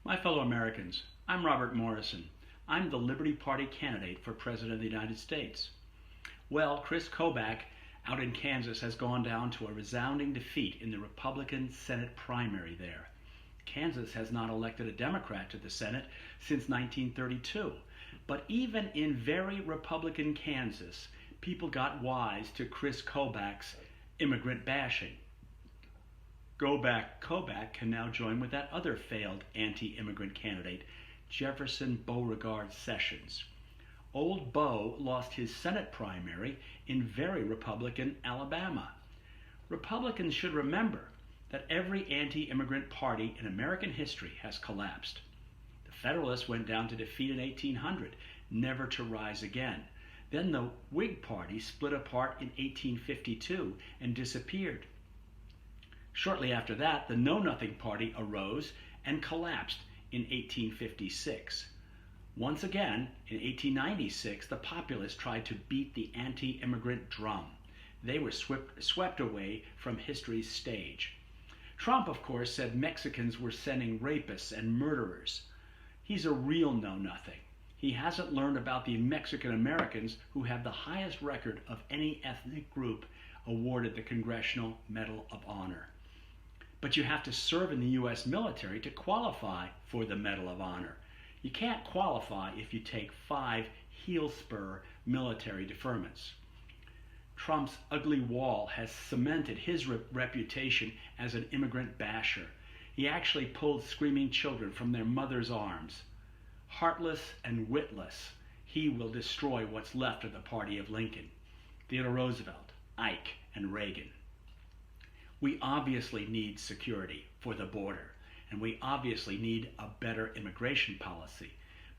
My fellow Americans, I'm Robert Morrison. I'm the Liberty Party candidate for President of the United States. Well, Kris Kobach out in Kansas has gone down to a resounding defeat in the Republican Senate primary there. Kansas has not elected a Democrat to the Senate since 1932. But even in very Republican Kansas, people got wise to Kris Kobach's immigrant bashing. Kobach can now join with that other failed anti-immigrant candidate, Jefferson Beauregard Sessions. Old Beau lost his Senate primary in very Republican Alabama. Republicans should remember that every anti-immigrant party in American history has collapsed. The Federalists went down to defeat in 1800, never to rise again. Then the Whig Party split apart in 1852 and disappeared. Shortly after that, the Know Nothing Party arose and collapsed in 1856. Once again, in 1896, the Populists tried to beat the anti-immigrant drum. They were swept away from history's stage. Trump, of course, said Mexicans were sending rapists and murderers. He's a real know-nothing. He hasn't learned about the Mexican Americans who have the highest record of any ethnic group awarded the Congressional Medal of Honor. But you have to serve in the U.S. military to qualify for the Medal of Honor. You can't qualify if you take 5 heel-spur military deferments. Trump's ugly wall has cemented his reputation as an immigrant basher. He actually pulled screaming children from their mother's arms. Heartless and witless, he will destroy what's left of the party of Lincoln, Theodore Roosevelt, Ike, and Reagan. We obviously need security for the border, and we obviously need a better immigration policy,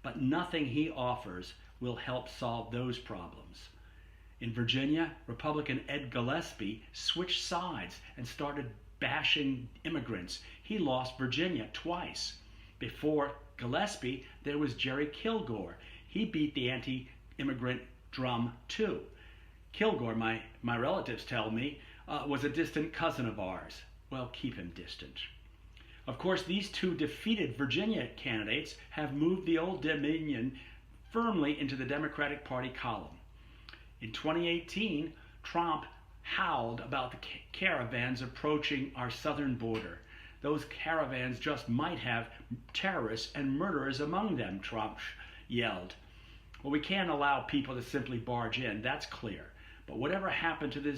but nothing he offers will help solve those problems. In Virginia, Republican Ed Gillespie switched sides and started bashing immigrants. He lost Virginia twice. Before Gillespie, there was Jerry Kilgore. He beat the anti-immigrant drum too. Kilgore, my relatives tell me, was a distant cousin of ours. Well, keep him distant. Of course, these two defeated Virginia candidates have moved the Old Dominion firmly into the Democratic Party column. In 2018, Trump howled about the caravans approaching our southern border. Those caravans just might have terrorists and murderers among them, Trump yelled. Well, we can't allow people to simply barge in, that's clear. But whatever happened to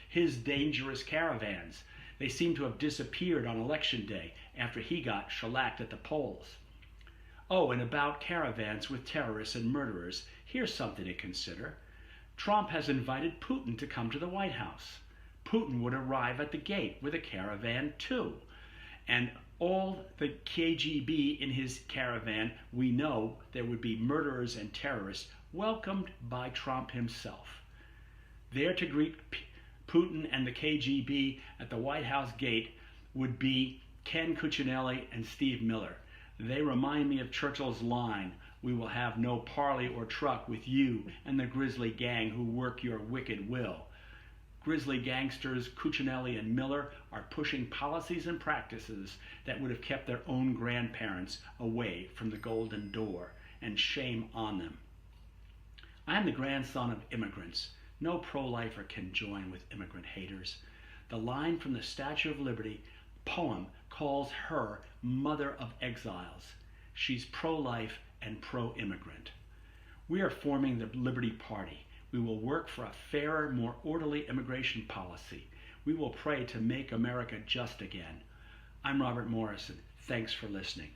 his dangerous caravans? They seem to have disappeared on Election Day after he got shellacked at the polls. Oh, and about caravans with terrorists and murderers, here's something to consider. Trump has invited Putin to come to the White House. Putin would arrive at the gate with a caravan too. And all the KGB in his caravan, we know there would be murderers and terrorists welcomed by Trump himself. There to greet Putin and the KGB at the White House gate would be Ken Cuccinelli and Steve Miller. They remind me of Churchill's line, "We will have no parley or truck with you and the grisly gang who work your wicked will." Grisly gangsters Cuccinelli and Miller are pushing policies and practices that would have kept their own grandparents away from the Golden Door, and shame on them. I am the grandson of immigrants. No pro-lifer can join with immigrant haters. The line from the Statue of Liberty poem calls her Mother of Exiles. She's pro-life and pro-immigrant. We are forming the Liberty Party. We will work for a fairer, more orderly immigration policy. We will pray to make America just again. I'm Robert Morrison. Thanks for listening.